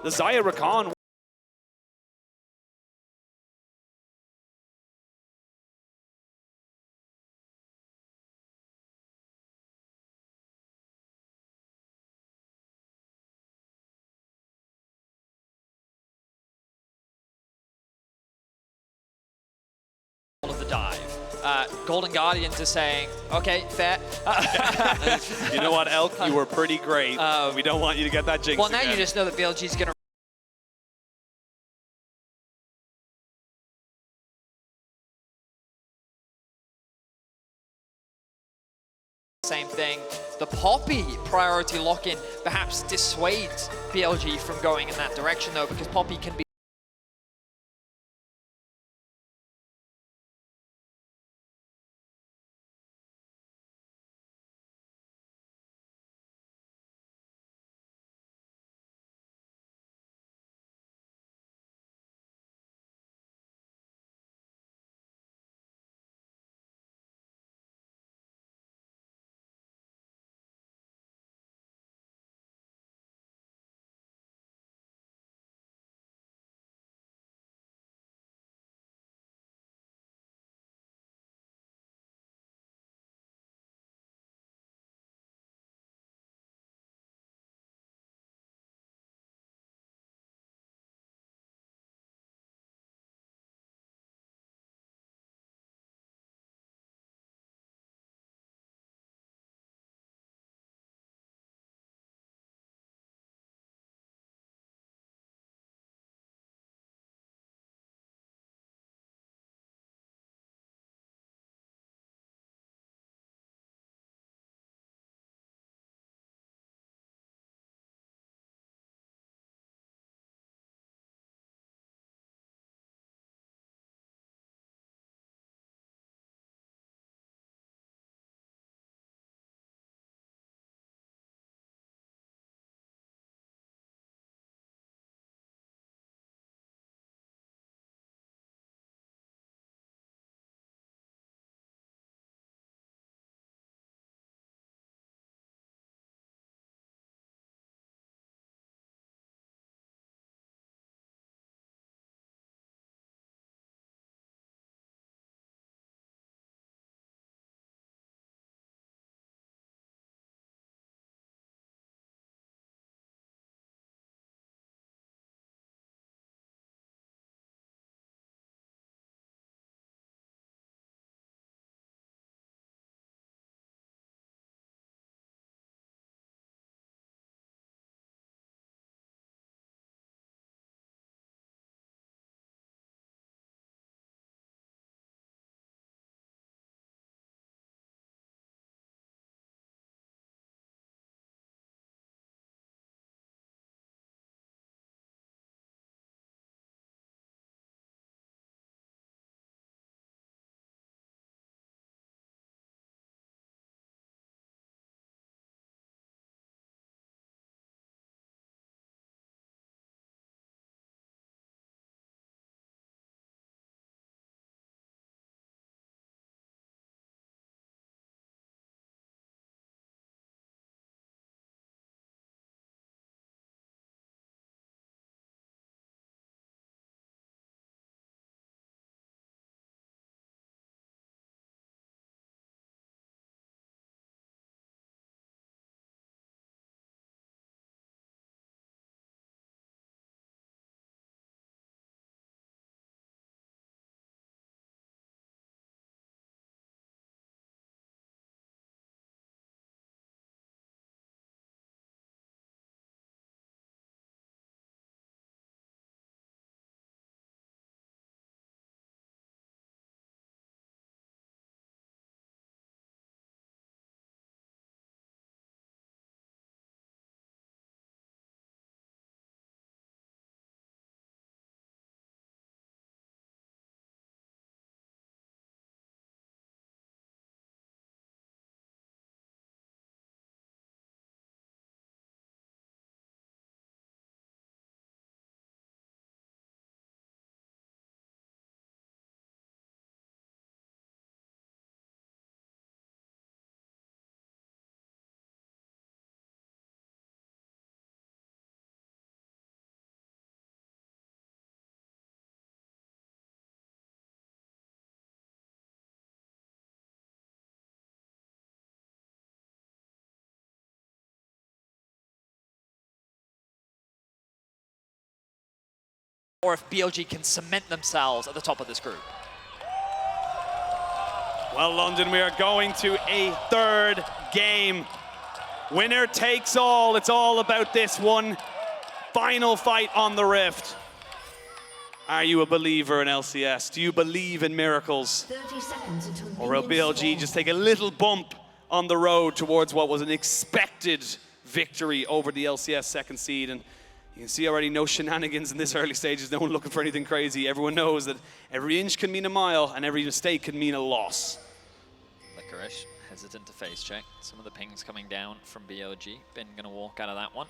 the Xayah Rakan of the dive. Golden Guardians are saying, okay, fair. You know what, Elk? You were pretty great. We don't want you to get that Jinx Well, now again. you just know that BLG's going to same thing. The Poppy priority lock-in perhaps dissuades BLG from going in that direction, though, because Poppy can be or if BLG can cement themselves at the top of this group. Well, London, we are going to a third game. Winner takes all. It's all about this one final fight on the Rift. Are you a believer in LCS? Do you believe in miracles? 30 seconds until Or will BLG just take a little bump on the road towards what was an expected victory over the LCS second seed? And you can see already no shenanigans in this early stages. No one looking for anything crazy. Everyone knows that every inch can mean a mile and every mistake can mean a loss. Licorice hesitant to face check. Some of the pings coming down from BLG. Bin gonna walk out of that one.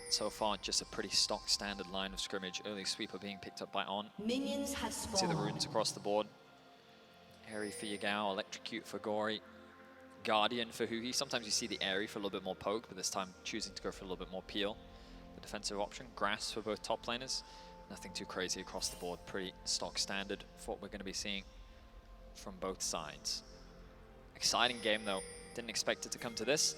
So far, just a pretty stock standard line of scrimmage. Early sweeper being picked up by On. Minions have spawned. See the runes across the board. Airy for Yagao, Electrocute for Gori, Guardian for Huhi. Sometimes you see the Airy for a little bit more poke, but this time choosing to go for a little bit more peel. The defensive option, Grass for both top laners. Nothing too crazy across the board. Pretty stock standard for what we're going to be seeing from both sides. Exciting game though. Didn't expect it to come to this.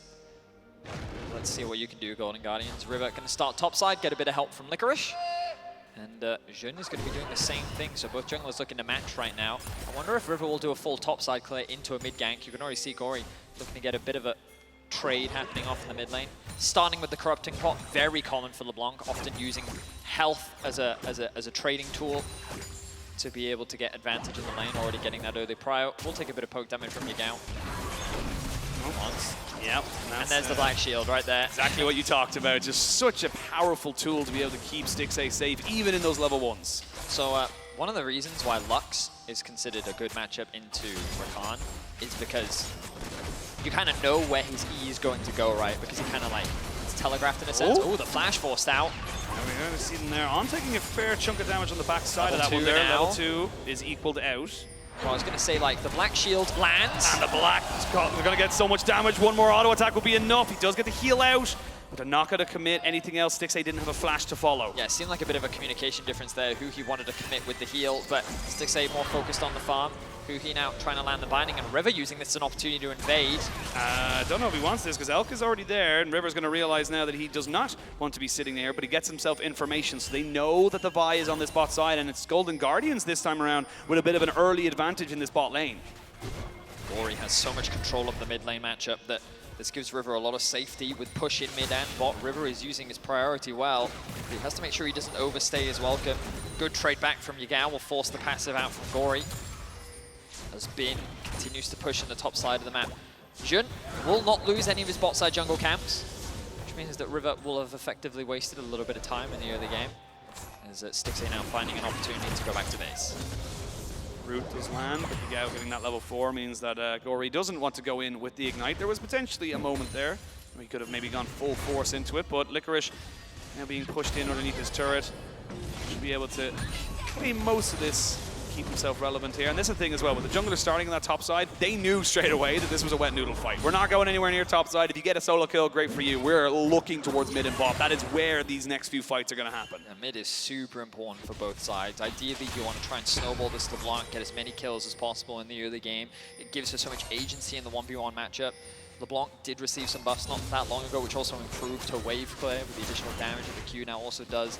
Let's see what you can do, Golden Guardians. River going to start topside, get a bit of help from Licorice. And Jun is going to be doing the same thing, so both junglers looking to match right now. I wonder if River will do a full topside clear into a mid gank. You can already see Gori looking to get a bit of a trade happening off in the mid lane. Starting with the Corrupting Pot, very common for LeBlanc, often using health as a trading tool to be able to get advantage in the lane, already getting that early prio. We'll take a bit of poke damage from Yagao. Once. Yep. And there's the Black Shield right there. Exactly what you talked about. Just such a powerful tool to be able to keep Stixxay safe, even in those level 1s. So one of the reasons why Lux is considered a good matchup into Rakan is because you kind of know where his E is going to go, right? Because he kind of like, it's telegraphed in a sense. Oh, the flash forced out. And we're going to see them there on taking a fair chunk of damage on the back side of that one there. Level 2 is equaled out. Well, I was going to say, like, the Black Shield lands. And the Black, they're going to get so much damage. One more auto attack will be enough. He does get the heal out, but they're not going to commit anything else. Stixxay didn't have a flash to follow. Yeah, it seemed like a bit of a communication difference there. Huhi wanted to commit with the heal, but Stixxay more focused on the farm. Huhi now trying to land the binding, and River using this as an opportunity to invade. I don't know if he wants this, because Elk is already there, and River's going to realize now that he does not want to be sitting there, but he gets himself information, so they know that the buy is on this bot side, and it's Golden Guardians this time around with a bit of an early advantage in this bot lane. Gori has so much control of the mid lane matchup that this gives River a lot of safety with push in mid and bot. River is using his priority well. He has to make sure he doesn't overstay his welcome. Good trade back from Yagao will force the passive out from Gori. As Bin continues to push in the top side of the map. Jun will not lose any of his bot side jungle camps, which means that River will have effectively wasted a little bit of time in the early game. As Stixxay now finding an opportunity to go back to base. Root is land, but Yagao getting that level 4 means that Gori doesn't want to go in with the Ignite. There was potentially a moment there. He could have maybe gone full force into it, but Licorice now being pushed in underneath his turret. Should be able to claim most of this, keep himself relevant here. And this is the thing as well, with the jungler starting on that top side, they knew straight away that this was a wet noodle fight. We're not going anywhere near top side. If you get a solo kill, great for you. We're looking towards mid and bot. That is where these next few fights are going to happen. Yeah, mid is super important for both sides. Ideally, you want to try and snowball this LeBlanc, get as many kills as possible in the early game. It gives her so much agency in the 1v1 matchup. LeBlanc did receive some buffs not that long ago, which also improved her wave clear with the additional damage that the Q now also does.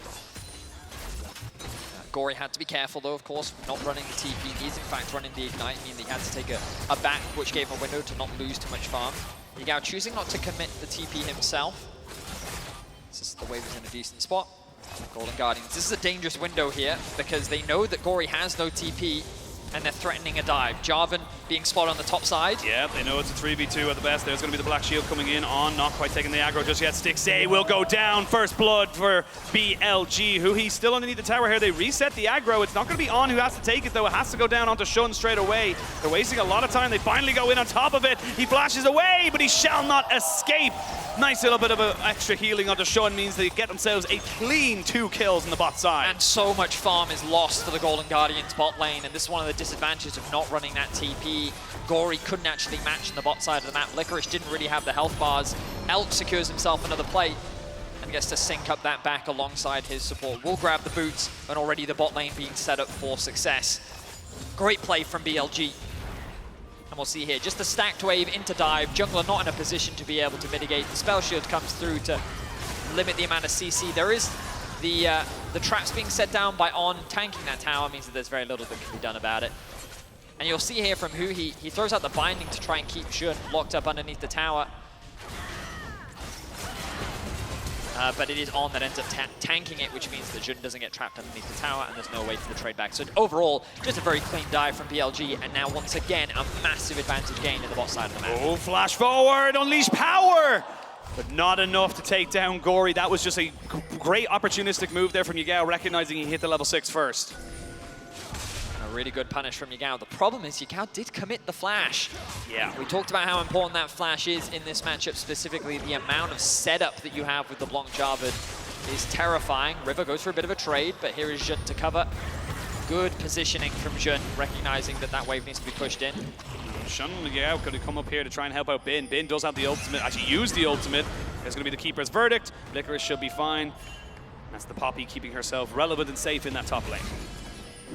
Gori had to be careful though, of course, not running the TP. He is in fact running the Ignite, meaning he had to take a back, which gave him a window to not lose too much farm. Yagao choosing not to commit the TP himself. The wave is in a decent spot. Golden Guardians, this is a dangerous window here, because they know that Gori has no TP, and they're threatening a dive. Jarvan being spotted on the top side. Yeah, they know it's a 3v2 at the best. There's going to be the Black Shield coming in on, not quite taking the aggro just yet. Stixxay will go down. First blood for BLG. Huhi still underneath the tower here. They reset the aggro. It's not going to be On who has to take it, though. It has to go down onto Shun straight away. They're wasting a lot of time. They finally go in on top of it. He flashes away, but he shall not escape. Nice little bit of extra healing onto Shun means they get themselves a clean 2 kills in the bot side. And so much farm is lost for the Golden Guardians bot lane, and this is one of the disadvantages of not running that TP. Gori couldn't actually match in the bot side of the map. Licorice didn't really have the health bars. Elk secures himself another plate and gets to sync up that back alongside his support. Will grab the boots, and already the bot lane being set up for success. Great play from BLG. And we'll see here, just a stacked wave into dive. Jungler not in a position to be able to mitigate. The spell shield comes through to limit the amount of CC. There is The traps being set down by On tanking that tower means that there's very little that can be done about it. And you'll see here from Huhi, he throws out the binding to try and keep Jun locked up underneath the tower. But it is On that ends up tanking it, which means that Jun doesn't get trapped underneath the tower, and there's no way for the trade back. So overall, just a very clean dive from BLG, and now once again, a massive advantage gain in the bot side of the map. Oh, flash forward, unleash power! But not enough to take down Gori. That was just a great opportunistic move there from Yagao, recognizing he hit the level 6 first. A really good punish from Yagao. The problem is Yagao did commit the flash. Yeah. We talked about how important that flash is in this matchup, specifically the amount of setup that you have with LeBlanc Jarvan is terrifying. River goes for a bit of a trade, but here is Jun to cover. Good positioning from Jun, recognizing that that wave needs to be pushed in. Shun Yagao could have come up here to try and help out Bin. Bin does have the ultimate, actually used the ultimate. It's going to be the keeper's verdict. Licorice should be fine. That's the Poppy keeping herself relevant and safe in that top lane.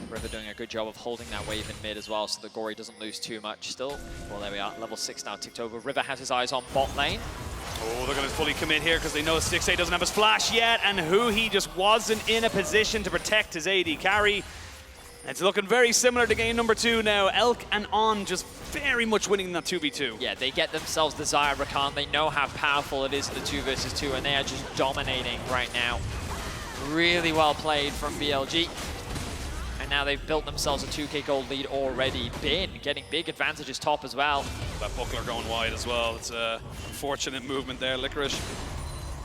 River doing a good job of holding that wave in mid as well, so that Gori doesn't lose too much still. Well, there we are, level 6 now ticked over. River has his eyes on bot lane. Oh, they're going to fully commit here because they know Stixxay doesn't have his flash yet, and Huhi just wasn't in a position to protect his AD carry. It's looking very similar to game number 2 now. Elk and On just very much winning that 2v2. Yeah, they get themselves the Xayah Rakan. They know how powerful it is, the 2 versus 2, and they are just dominating right now. Really well played from BLG. And now they've built themselves a 2k gold lead already. Bin getting big advantages top as well. That buckler going wide as well. It's a unfortunate movement there. Licorice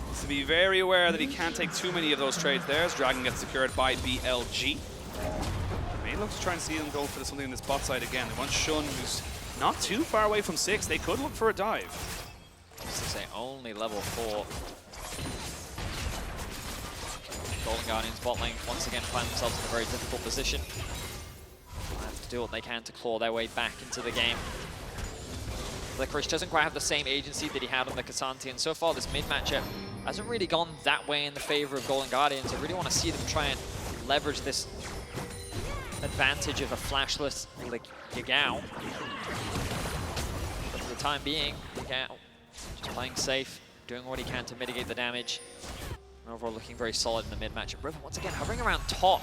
needs to be very aware that he can't take too many of those trades there as Dragon gets secured by BLG. May look to try and see them go for something in this bot side again. They want Shun, who's not too far away from 6. They could look for a dive. Stixxay only level 4. Golden Guardians bot lane once again find themselves in a very difficult position. They'll have to do what they can to claw their way back into the game. Licorice doesn't quite have the same agency that he had on the K'Sante, and so far this mid matchup hasn't really gone that way in the favor of Golden Guardians. I really want to see them try and leverage this advantage of a flashless Yagao. But for the time being, Yagao just playing safe, doing what he can to mitigate the damage. And overall looking very solid in the mid matchup. River once again hovering around top.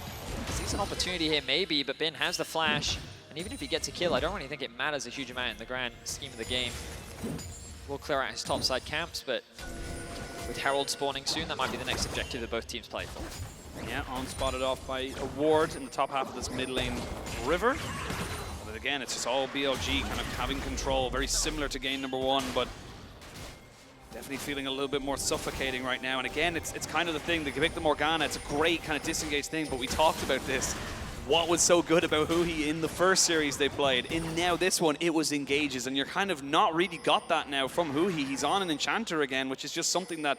Sees an opportunity here maybe, but Bin has the flash. And even if he gets a kill, I don't really think it matters a huge amount in the grand scheme of the game. We'll clear out his topside camps, but with Herald spawning soon, that might be the next objective that both teams play for. Yeah, On spotted off by a ward in the top half of this mid lane River. But again, it's just all BLG kind of having control, very similar to game number 1, but definitely feeling a little bit more suffocating right now. And again, it's kind of the thing, they pick the Morgana, it's a great kind of disengaged thing, but we talked about this. What was so good about Huhi in the first series they played? In now this one, it was engages, and you're kind of not really got that now from Huhi. He's on an Enchanter again, which is just something that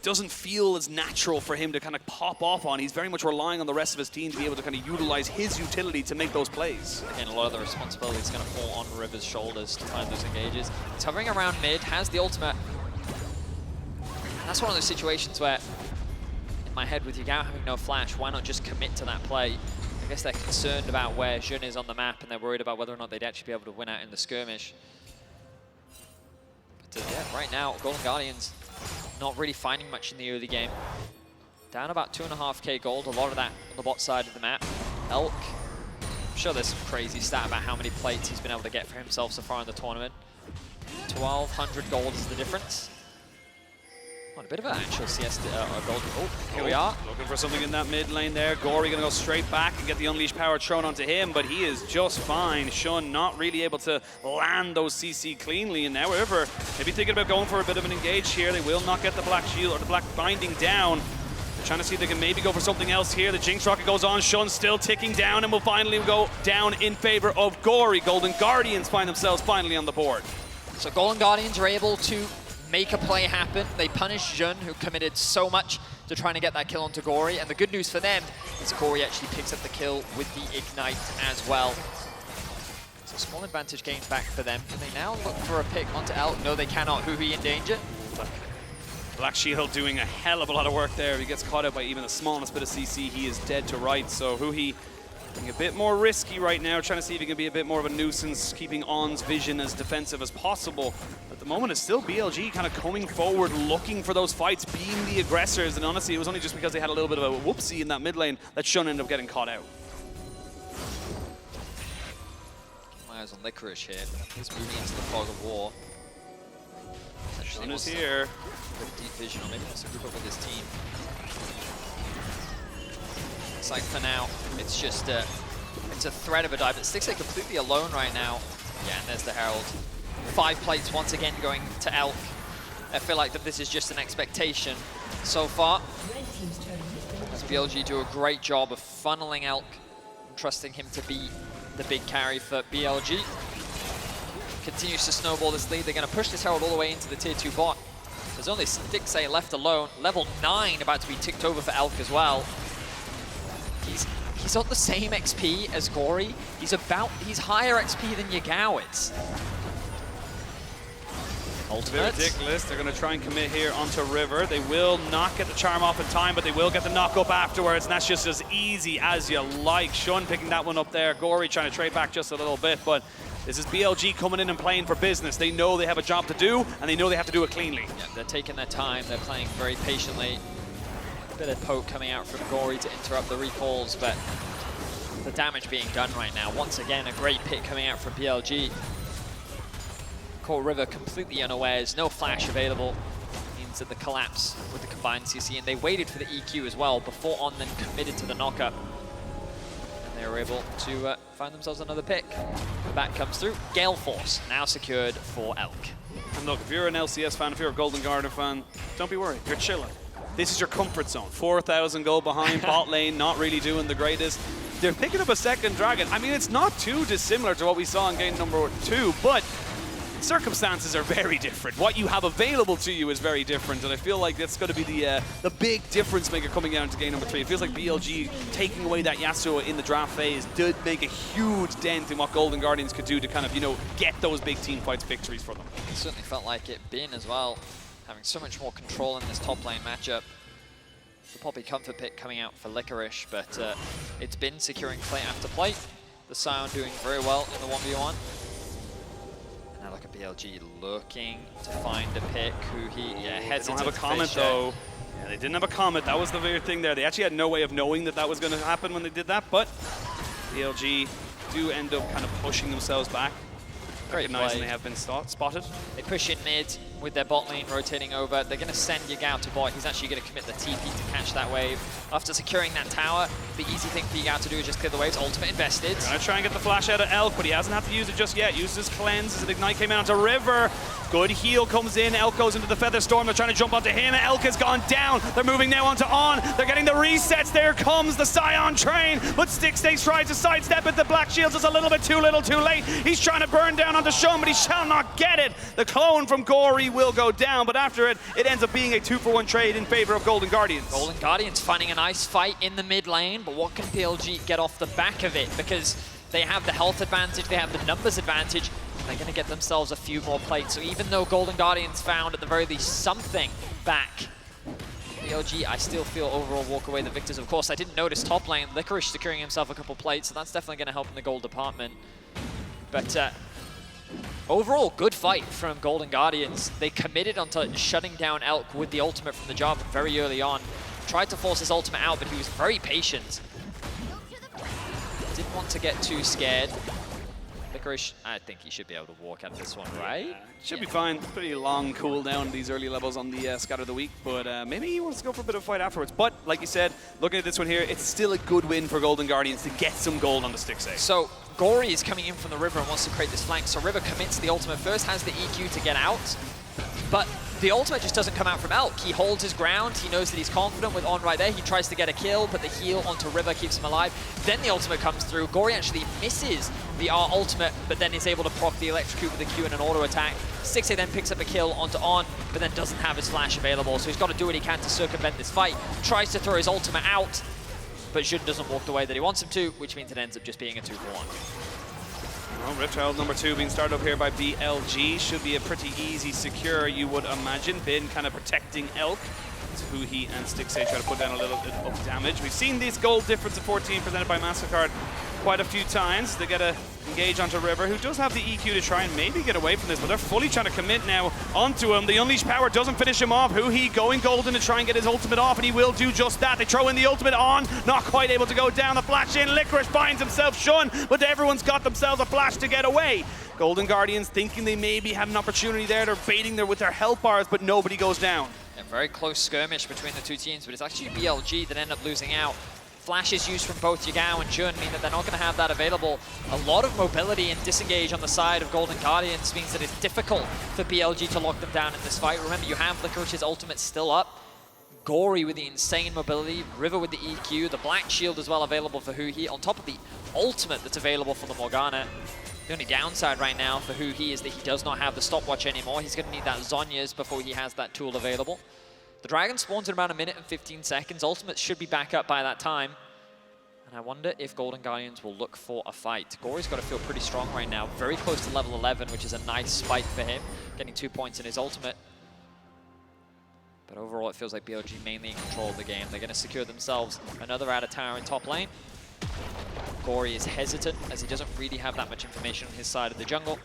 doesn't feel as natural for him to kind of pop off on. He's very much relying on the rest of his team to be able to kind of utilize his utility to make those plays. Again, a lot of the responsibility is going to fall on River's shoulders to find those engages. He's hovering around mid, has the ultimate. And that's one of those situations where, in my head with Yagao having no flash, why not just commit to that play? I guess they're concerned about where Jun is on the map, and they're worried about whether or not they'd actually be able to win out in the skirmish. But yeah, right now, Golden Guardians not really finding much in the early game. Down about 2.5k gold, a lot of that on the bot side of the map. Elk, I'm sure there's some crazy stat about how many plates he's been able to get for himself so far in the tournament. 1,200 gold is the difference. Oh, a bit of an actual CS gold. Oh, here we are. Looking for something in that mid lane there. Gori going to go straight back and get the Unleashed Power thrown onto him, but he is just fine. Shun not really able to land those CC cleanly, and now River maybe thinking about going for a bit of an engage here. They will not get the black shield or the black binding down. They're trying to see if they can maybe go for something else here. The Jinx rocket goes on. Shun still ticking down and will finally go down in favor of Gori. Golden Guardians find themselves finally on the board. So Golden Guardians are able to make a play happen. They punish Jun, who committed so much to trying to get that kill onto Gori. And the good news for them is Gori actually picks up the kill with the Ignite as well. So small advantage gained back for them. Can they now look for a pick onto Elk? No, they cannot. Huhi in danger. Black Shield doing a hell of a lot of work there. He gets caught out by even the smallest bit of CC. He is dead to rights. So Huhi Being a bit more risky right now, trying to see if he can be a bit more of a nuisance, keeping On's vision as defensive as possible. At the moment, it's still BLG kind of coming forward, looking for those fights, being the aggressors, and honestly, it was only just because they had a little bit of a whoopsie in that mid lane that Sion ended up getting caught out. My eyes on Licorice here. He's moving into the fog of war. Sion is here. With deep vision, or maybe wants to group up with his team. It's like for now, it's just it's a threat of a dive. But Stixxay completely alone right now. Yeah, and there's the Herald. 5 plates once again going to Elk. I feel like that this is just an expectation so far. As BLG do a great job of funneling Elk and trusting him to be the big carry for BLG. Continues to snowball this lead. They're going to push this Herald all the way into the tier 2 bot. There's only Stixxay left alone. Level 9 about to be ticked over for Elk as well. He's on the same XP as Gori. He's higher XP than Yagao is. Ultimate. Ridiculous. They're going to try and commit here onto River. They will not get the charm off in time, but they will get the knock up afterwards, and that's just as easy as you like. Sion picking that one up there. Gori trying to trade back just a little bit, but this is BLG coming in and playing for business. They know they have a job to do, and they know they have to do it cleanly. Yeah, they're taking their time. They're playing very patiently. A bit of poke coming out from Gori to interrupt the recalls, but the damage being done right now. Once again, a great pick coming out from BLG. Core River completely unawares, no flash available. Means that the collapse with the combined CC, and they waited for the EQ as well before On then committed to the knockup. And they were able to find themselves another pick. The back comes through. Gale Force now secured for Elk. And look, if you're an LCS fan, if you're a Golden Garden fan, don't be worried, you're chilling. This is your comfort zone. 4,000 gold behind, bot lane, not really doing the greatest. They're picking up a second dragon. I mean, it's not too dissimilar to what we saw in game number 2, but circumstances are very different. What you have available to you is very different, and I feel like that's going to be the big difference maker coming out into game number 3. It feels like BLG taking away that Yasuo in the draft phase did make a huge dent in what Golden Guardians could do to kind of, you know, get those big team fights victories for them. It certainly felt like it been as well, having so much more control in this top lane matchup. The Poppy comfort pick coming out for Licorice, but it's been securing plate after plate. The Sion doing very well in the 1v1. And now look at BLG looking to find a pick. Huhi, yeah, heads They don't into have a comment though. Yeah, they didn't have a comment. That was the weird thing there. They actually had no way of knowing that that was going to happen when they did that, but BLG do end up kind of pushing themselves back. Recognizing they have been spotted. They push in mid with their bot lane rotating over. They're going to send Yagao to bot. He's actually going to commit the TP to catch that wave. After securing that tower, the easy thing for Yagao to do is just clear the waves. Ultimate invested. Going to try and get the flash out of Elk, but he hasn't had to use it just yet. Uses his cleanse as an ignite came out onto River. Good heal comes in. Elk goes into the Feather Storm. They're trying to jump onto him. Elk has gone down. They're moving now onto On. They're getting the resets. There comes the Sion train, but Stixxay tries to sidestep it. The Black Shields is a little bit too little too late. He's trying to burn down onto Sion, but he shall not get it. The clone from Gori will go down, but after it, it ends up being a 2-for-1 trade in favor of Golden Guardians. Golden Guardians finding a nice fight in the mid lane, but what can BLG get off the back of it? Because they have the health advantage, they have the numbers advantage, and they're going to get themselves a few more plates. So even though Golden Guardians found at the very least something back, BLG, I still feel overall walk away the victors. Of course, I didn't notice top lane. Licorice securing himself a couple plates, so that's definitely going to help in the gold department. But overall, good fight from Golden Guardians. They committed onto shutting down Elk with the ultimate from the Jarvan very early on. Tried to force his ultimate out, but he was very patient. Didn't want to get too scared. Licorice, I think he should be able to walk out this one, right? Should be fine. Pretty long cooldown these early levels on the Scatter of the Week, but maybe he wants to go for a bit of a fight afterwards. But like you said, looking at this one here, it's still a good win for Golden Guardians to get some gold on the Stixxay. So Gori is coming in from the river and wants to create this flank. So River commits the ultimate first, has the EQ to get out, but the ultimate just doesn't come out from Elk. He holds his ground. He knows that he's confident with On right there. He tries to get a kill, but the heal onto River keeps him alive. Then the ultimate comes through. Gori actually misses the R ultimate, but then is able to proc the electrocute with the Q and an auto attack. Stixxay then picks up a kill onto On, but then doesn't have his flash available. So he's got to do what he can to circumvent this fight. Tries to throw his ultimate out, but Jun doesn't walk the way that he wants him to, which means it ends up just being a 2-for-1. Well, Rift number 2 being started up here by BLG. Should be a pretty easy secure, you would imagine. Been kind of protecting Elk. as Huhi and Stixxay try to put down a little bit of damage. We've seen this gold difference of 14 presented by MasterCard quite a few times. They get to engage onto River, who does have the EQ to try and maybe get away from this, but they're fully trying to commit now onto him. The Unleashed Power doesn't finish him off. Huhi going golden to try and get his ultimate off, and he will do just that. They throw in the ultimate on, not quite able to go down. The flash in, Licorice finds himself shun, but everyone's got themselves a flash to get away. Golden Guardians thinking they maybe had an opportunity there. They're baiting there with their health bars, but nobody goes down. A very close skirmish between the two teams, but it's actually BLG that end up losing out. Flashes used from both Yagao and Jun mean that they're not going to have that available. A lot of mobility and disengage on the side of Golden Guardians means that it's difficult for BLG to lock them down in this fight. Remember, you have Licorice's ultimate still up. Gori with the insane mobility, River with the EQ, the Black Shield as well available for Huhi, on top of the ultimate that's available for the Morgana. The only downside right now for Huhi is that he does not have the stopwatch anymore. He's going to need that Zhonya's before he has that tool available. The Dragon spawns in about 1 minute and 15 seconds. Ultimate should be back up by that time. And I wonder if Golden Guardians will look for a fight. Gori's got to feel pretty strong right now. Very close to level 11, which is a nice spike for him. Getting 2 points in his ultimate. But overall, it feels like BLG mainly in control of the game. They're going to secure themselves another out of tower in top lane. Gori is hesitant, as he doesn't really have that much information on his side of the jungle,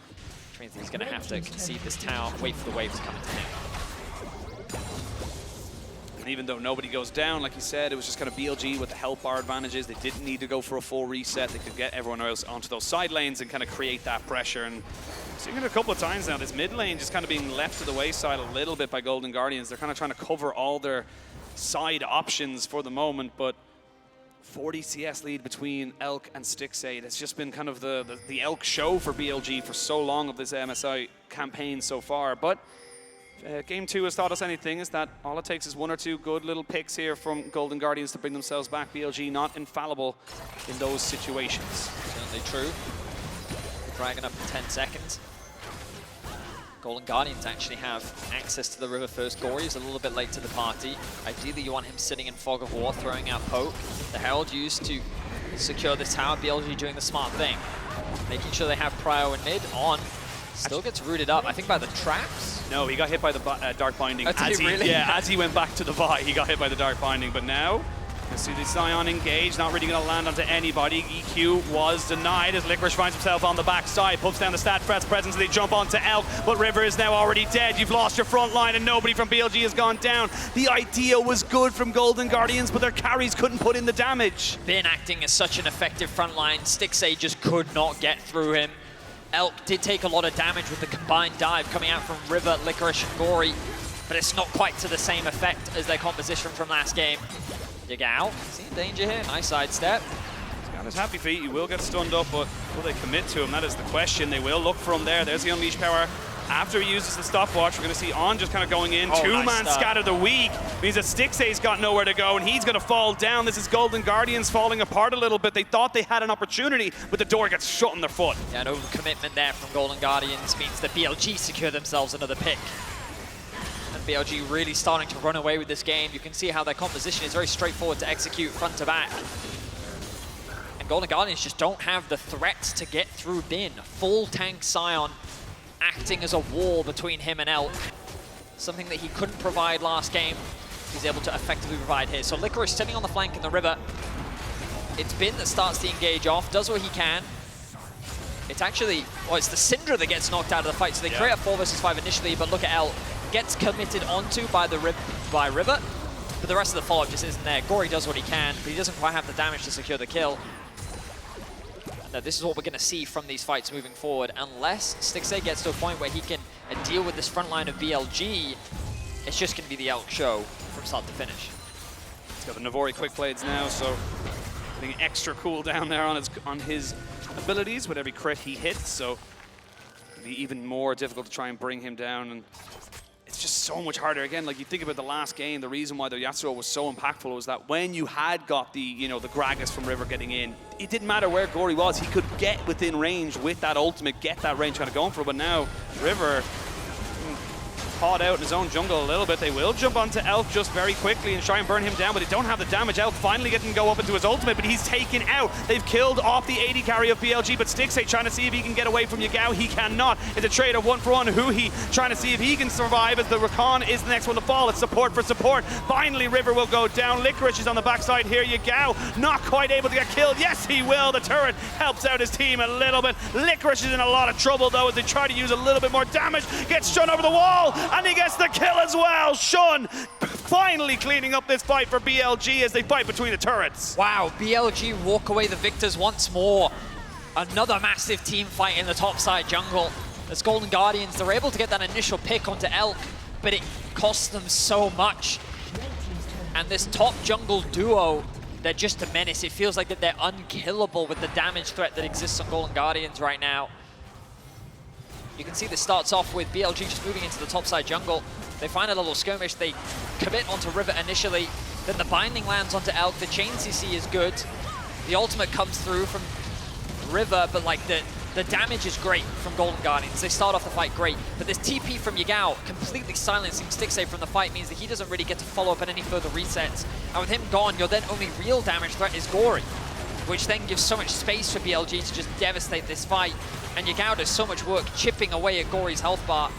which means that he's going to have to concede this tower, wait for the wave to come to him. And even though nobody goes down, like you said, it was just kind of BLG with the health bar advantages. They didn't need to go for a full reset. They could get everyone else onto those side lanes and kind of create that pressure. And seeing it a couple of times now, this mid lane just kind of being left to the wayside a little bit by Golden Guardians. They're kind of trying to cover all their side options for the moment, but 40 CS lead between Elk and Stixxay. It's just been kind of the Elk show for BLG for so long of this MSI campaign so far. But Game 2 has taught us anything, is that all it takes is 1 or 2 good little picks here from Golden Guardians to bring themselves back. BLG not infallible in those situations. Certainly true. Dragon up in 10 seconds. Golden Guardians actually have access to the river first. Gori is a little bit late to the party. Ideally, you want him sitting in Fog of War, throwing out poke. The Herald used to secure this tower. BLG doing the smart thing. Making sure they have prio in mid on. Still gets rooted up, I think, by the traps. No, he got hit by the Dark Binding. Really? Yeah, as he went back to the Vi, he got hit by the Dark Binding. But now, you see the Sion engaged, not really going to land onto anybody. EQ was denied as Licorice finds himself on the backside, pumps down the stat threats presence, they jump onto Elk, but River is now already dead. You've lost your front line and nobody from BLG has gone down. The idea was good from Golden Guardians, but their carries couldn't put in the damage. Been acting as such an effective front line. Stixxay just could not get through him. Elk did take a lot of damage with the combined dive coming out from River, Licorice, and Gori, but it's not quite to the same effect as their composition from last game. Yagao, see danger here, nice sidestep. He's got his happy feet, he will get stunned up, but will they commit to him? That is the question. They will look for him there. There's the Unleashed Power. After he uses the stopwatch, we're going to see On just kind of going in. Two-man scatter the weak. Means that Stixxay's got nowhere to go, and he's going to fall down. This is Golden Guardians falling apart a little bit. They thought they had an opportunity, but the door gets shut on their foot. Yeah, an overcommitment there from Golden Guardians means that BLG secure themselves another pick. And BLG really starting to run away with this game. You can see how their composition is very straightforward to execute front to back. And Golden Guardians just don't have the threats to get through Bin. Full tank Sion acting as a wall between him and Elk. Something that he couldn't provide last game, he's able to effectively provide here. So Licorice sitting on the flank in the river. It's Bin that starts the engage off, does what he can. It's actually, well, it's the Syndra that gets knocked out of the fight. So they create a 4 versus 5 initially, but look at Elk. Gets committed onto by River, but the rest of the follow-up just isn't there. Gori does what he can, but he doesn't quite have the damage to secure the kill. And this is what we're going to see from these fights moving forward. Unless Stixxay gets to a point where he can deal with this front line of BLG, it's just going to be the Elk show from start to finish. He's got the Navori quick blades now, so getting extra cooldown there on his abilities with every crit he hits, so it'll be even more difficult to try and bring him down. And it's just so much harder. Again, like you think about the last game, the reason why the Yasuo was so impactful was that when you had got the, the Gragas from River getting in, it didn't matter where Gori was, he could get within range with that ultimate, get that range kind of going for it. But now, River, caught out in his own jungle a little bit. They will jump onto Elk just very quickly and try and burn him down, but they don't have the damage. Elk finally getting go up into his ultimate, but he's taken out. They've killed off the AD carry of BLG, but Stixxay trying to see if he can get away from Yagao. He cannot. It's a trade of 1-for-1. Huhi trying to see if he can survive as the Rakan is the next one to fall. It's support for support. Finally, River will go down. Licorice is on the backside here. Yagao not quite able to get killed. Yes, he will. The turret helps out his team a little bit. Licorice is in a lot of trouble, though, as they try to use a little bit more damage. Gets Shun over the wall, and he gets the kill as well. Shun finally cleaning up this fight for BLG as they fight between the turrets. Wow, BLG walk away the victors once more. Another massive team fight in the top side jungle. As Golden Guardians, they're able to get that initial pick onto Elk, but it costs them so much. And this top jungle duo, they're just a menace. It feels like that they're unkillable with the damage threat that exists on Golden Guardians right now. You can see this starts off with BLG just moving into the top side jungle. They find a little skirmish. They commit onto River initially. Then the binding lands onto Elk. The chain CC is good. The ultimate comes through from River, but like the damage is great from Golden Guardians. They start off the fight great, but this TP from Yagao completely silencing Stixxay from the fight means that he doesn't really get to follow up on any further resets. And with him gone, your then only real damage threat is Gori, which then gives so much space for BLG to just devastate this fight. And Yagao does so much work chipping away at Gori's health bar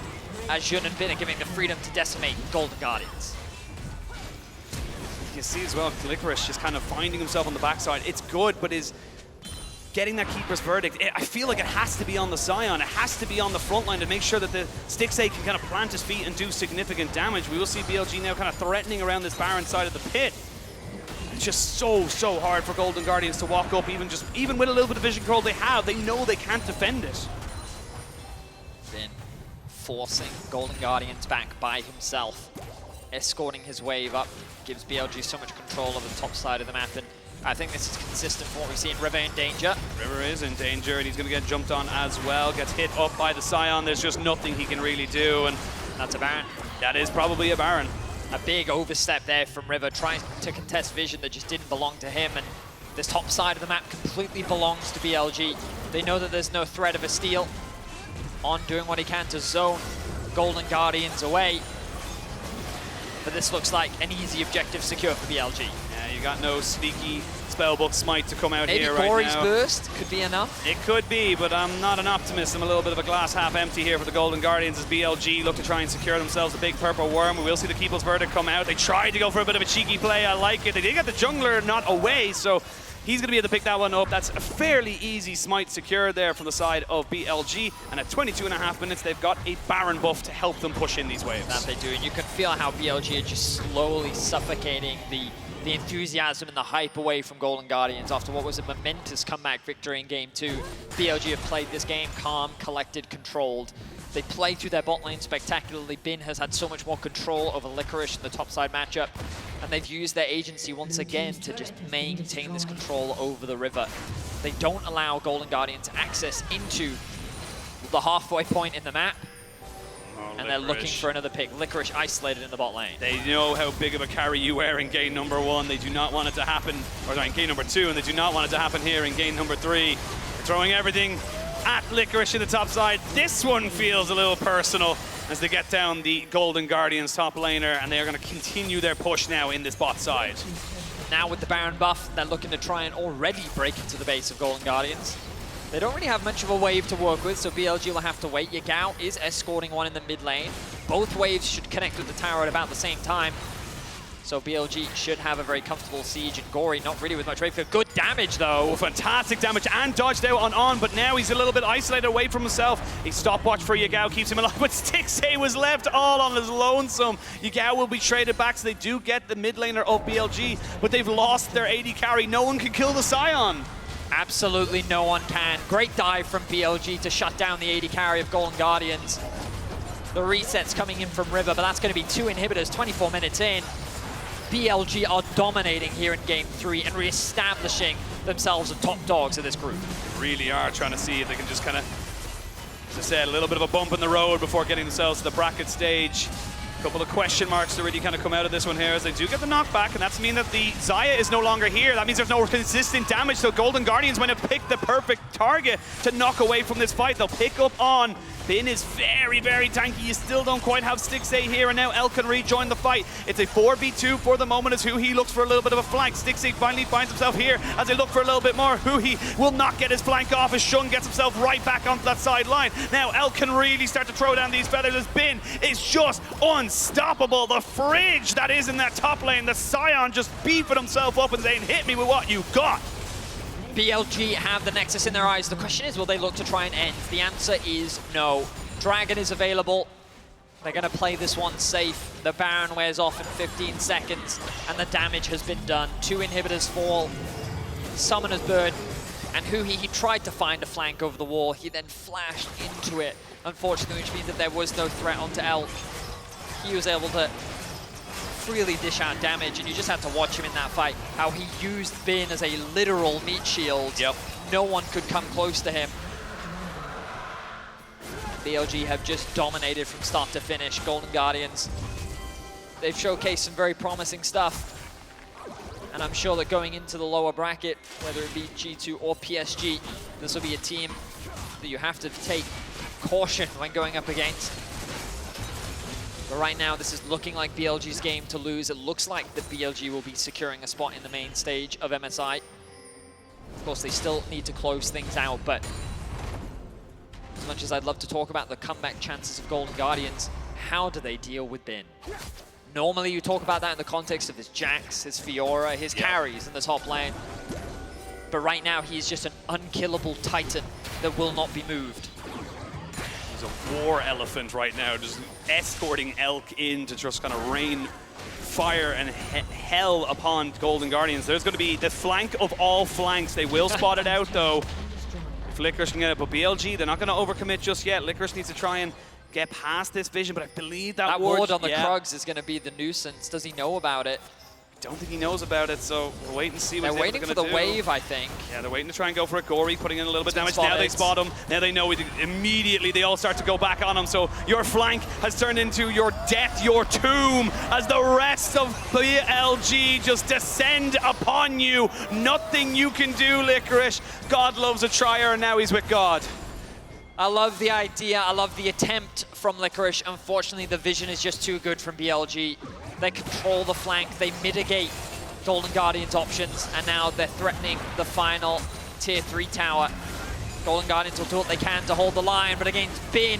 as Jun and Bin are giving the freedom to decimate Golden Guardians. You see as well, Licorice just kind of finding himself on the backside. It's good, but is getting that keeper's verdict. I feel like it has to be on the Sion. It has to be on the front line to make sure that the Stixxay can kind of plant his feet and do significant damage. We will see BLG now kind of threatening around this Baron side of the pit. It's just so hard for Golden Guardians to walk up, even with a little bit of vision control they know they can't defend it. Bin forcing Golden Guardians back by himself, escorting his wave up, gives BLG so much control of the top side of the map, and I think this is consistent from what we've seen. River in danger. River is in danger, and he's going to get jumped on as well. Gets hit up by the Sion. There's just nothing he can really do, and that's a Baron. That is probably a Baron. A big overstep there from River, trying to contest vision that just didn't belong to him, and this top side of the map completely belongs to BLG. They know that there's no threat of a steal. On doing what he can to zone Golden Guardians away, but this looks like an easy objective secure for BLG. Yeah, you got no sneaky spellbook smite to come out Maybe here right now. Maybe Gori's burst could be enough. It could be, but I'm not an optimist. I'm a little bit of a glass half empty here for the Golden Guardians as BLG look to try and secure themselves a big purple worm. We will see the Keeple's Verdict come out. They tried to go for a bit of a cheeky play. I like it. They did get the jungler not away, so he's going to be able to pick that one up. That's a fairly easy smite secured there from the side of BLG. And at 22.5 minutes, they've got a Baron buff to help them push in these waves. That they do, and you can feel how BLG are just slowly suffocating the enthusiasm and the hype away from Golden Guardians after what was a momentous comeback victory in Game 2. BLG have played this game calm, collected, controlled. They play through their bot lane spectacularly. Bin has had so much more control over Licorice in the topside matchup, and they've used their agency once again to just maintain this control over the River. They don't allow Golden Guardians access into the halfway point in the map, and they're looking for another pick. Licorice isolated in the bot lane. They know how big of a carry you are in game number 1. They do not want it to happen, or sorry, in game number 2, and they do not want it to happen here in game number 3. They're throwing everything at Licorice in the top side. This one feels a little personal as they get down the Golden Guardians top laner, and they are going to continue their push now in this bot side. Now with the Baron buff, they're looking to try and already break into the base of Golden Guardians. They don't really have much of a wave to work with, so BLG will have to wait. Yagao is escorting one in the mid lane. Both waves should connect with the tower at about the same time, so BLG should have a very comfortable siege, and Gori not really with much wave. Good damage though. Oh, fantastic damage, and dodged out on, but now he's a little bit isolated away from himself. A stopwatch for Yagao keeps him alive, but Stixxay was left all on his lonesome. Yagao will be traded back, so they do get the mid laner of BLG, but they've lost their AD carry. No one can kill the Sion. Absolutely no one can. Great dive from BLG to shut down the AD carry of Golden Guardians. The reset's coming in from River, but that's going to be 2 inhibitors 24 minutes in. BLG are dominating here in Game 3 and re-establishing themselves as top dogs of this group. They really are trying to see if they can just kind of, as I said, a little bit of a bump in the road before getting themselves to the bracket stage. A couple of question marks to really kind of come out of this one here as they do get the knockback, and that's mean that the Xayah is no longer here. That means there's no consistent damage, so Golden Guardians might have picked the perfect target to knock away from this fight. They'll pick up on Bin is very, very tanky. You still don't quite have Stixxay here, and now El can rejoin the fight. It's a 4v2 for the moment as Huhi looks for a little bit of a flank. Stixxay finally finds himself here as they look for a little bit more. Huhi will not get his flank off as Shun gets himself right back onto that sideline. Now El can really start to throw down these feathers as Bin is just unstoppable. The fridge that is in that top lane, the Sion just beefing himself up and saying, hit me with what you got. BLG have the Nexus in their eyes. The question is, will they look to try and end? The answer is no. Dragon is available. They're going to play this one safe. The Baron wears off in 15 seconds, and the damage has been done. 2 inhibitors fall, Summoner's Burn, and Huhi, he tried to find a flank over the wall. He then flashed into it, unfortunately, which means that there was no threat onto Elk. He was able to freely dish out damage, and you just had to watch him in that fight, how he used Bin as a literal meat shield. Yep. No one could come close to him. BLG have just dominated from start to finish. Golden Guardians, they've showcased some very promising stuff, and I'm sure that going into the lower bracket, whether it be G2 or PSG, this will be a team that you have to take caution when going up against. But right now, this is looking like BLG's game to lose. It looks like the BLG will be securing a spot in the main stage of MSI. Of course, they still need to close things out, but as much as I'd love to talk about the comeback chances of Golden Guardians, how do they deal with Bin? Normally, you talk about that in the context of his Jax, his Fiora, his carries in the top lane. But right now, he's just an unkillable Titan that will not be moved. He's a war elephant right now, just escorting Elk in to just kind of rain fire and hell upon Golden Guardians. There's going to be the flank of all flanks. They will spot it out, though. If Licorice can get it, but BLG, they're not going to overcommit just yet. Licorice needs to try and get past this vision, but I believe that ward on the Krugs is going to be the nuisance. Does he know about it? I don't think he knows about it, so we'll wait and see what they're waiting for the wave, I think. Yeah, they're waiting to try and go for it. Gori putting in a little bit of damage. Now they spot him. Now they know immediately they all start to go back on him. So your flank has turned into your death, your tomb, as the rest of BLG just descend upon you. Nothing you can do, Licorice. God loves a trier, and now he's with God. I love the idea. I love the attempt from Licorice. Unfortunately, the vision is just too good from BLG. They control the flank, they mitigate Golden Guardians' options, and now they're threatening the final tier 3 tower. Golden Guardians will do what they can to hold the line, but against Bin,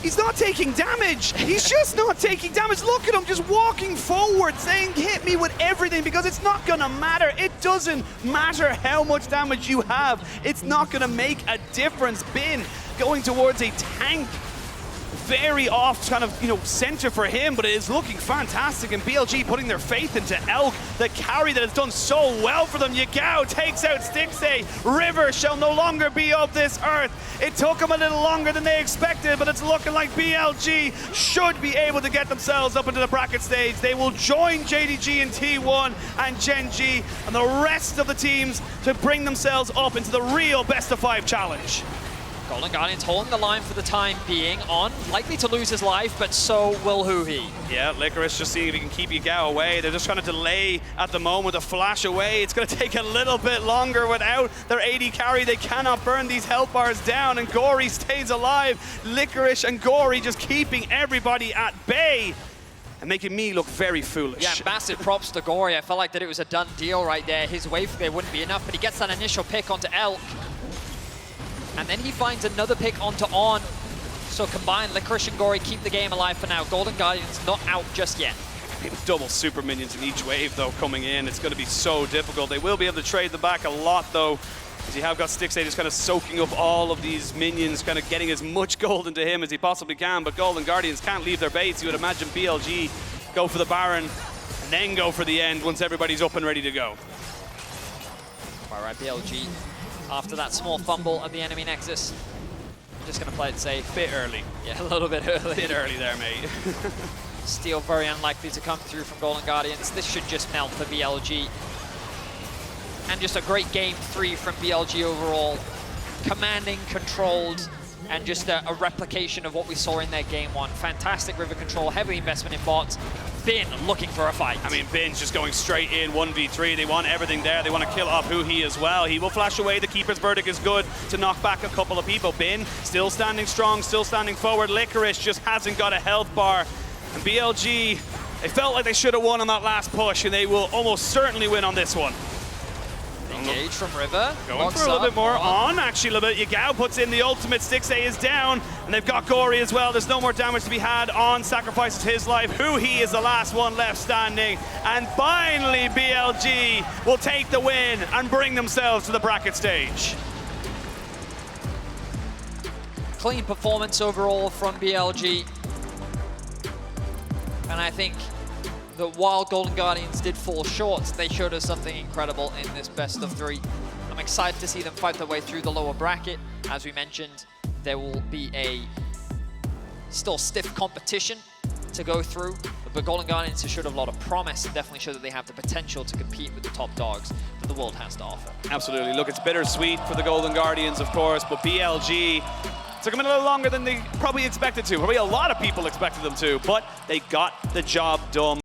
he's not taking damage. He's just not taking damage. Look at him just walking forward, saying, hit me with everything, because it's not going to matter. It doesn't matter how much damage you have. It's not going to make a difference. Bin going towards a tank. Very off kind of, center for him, but it is looking fantastic. And BLG putting their faith into Elk, the carry that has done so well for them. Yagao takes out Stixxay. River shall no longer be of this earth. It took them a little longer than they expected, but it's looking like BLG should be able to get themselves up into the bracket stage. They will join JDG in T1 and Gen G and the rest of the teams to bring themselves up into the real best-of-5 challenge. Golden Guardians holding the line for the time being on, likely to lose his life, but so will Huhi. Yeah, Licorice just seeing if he can keep Yagao away. They're just trying to delay at the moment, a flash away. It's going to take a little bit longer without their AD carry. They cannot burn these health bars down, and Gori stays alive. Licorice and Gori just keeping everybody at bay and making me look very foolish. Yeah, massive props to Gori. I felt like that it was a done deal right there. His wave there wouldn't be enough, but he gets that initial pick onto Elk. And then he finds another pick onto On. So combined, Licorice and Gori keep the game alive for now. Golden Guardians not out just yet. Double super minions in each wave, though, coming in. It's going to be so difficult. They will be able to trade them back a lot, though, because you have got Stixxay just kind of soaking up all of these minions, kind of getting as much gold into him as he possibly can. But Golden Guardians can't leave their base. You would imagine BLG go for the Baron and then go for the end once everybody's up and ready to go. All right, BLG. After that small fumble at the enemy Nexus, I'm just going to play it safe. Bit early. Yeah, a little bit early. Bit early there, mate. Steal very unlikely to come through from Golden Guardians. This should just melt for BLG. And just a great game 3 from BLG overall. Commanding, controlled, and just a replication of what we saw in their game 1. Fantastic river control, heavy investment in bots. Bin looking for a fight. I mean, Bin's just going straight in 1v3. They want everything there. They want to kill off Huhi as well. He will flash away. The Keeper's Verdict is good to knock back a couple of people. Bin still standing strong, still standing forward. Licorice just hasn't got a health bar. And BLG, they felt like they should have won on that last push, and they will almost certainly win on this one. Engage from River. Going for a little bit more on. Actually, a little bit. Yagao puts in the ultimate. Stixxay is down, and they've got Gori as well. There's no more damage to be had on. Sacrifices his life. Huhi is the last one left standing. And finally, BLG will take the win and bring themselves to the bracket stage. Clean performance overall from BLG. And I think that while Golden Guardians did fall short, they showed us something incredible in this best of 3. I'm excited to see them fight their way through the lower bracket. As we mentioned, there will be a still stiff competition to go through, but Golden Guardians have showed a lot of promise and definitely show that they have the potential to compete with the top dogs that the world has to offer. Absolutely. Look, it's bittersweet for the Golden Guardians, of course, but BLG took them a little longer than they probably expected to. Probably a lot of people expected them to, but they got the job done.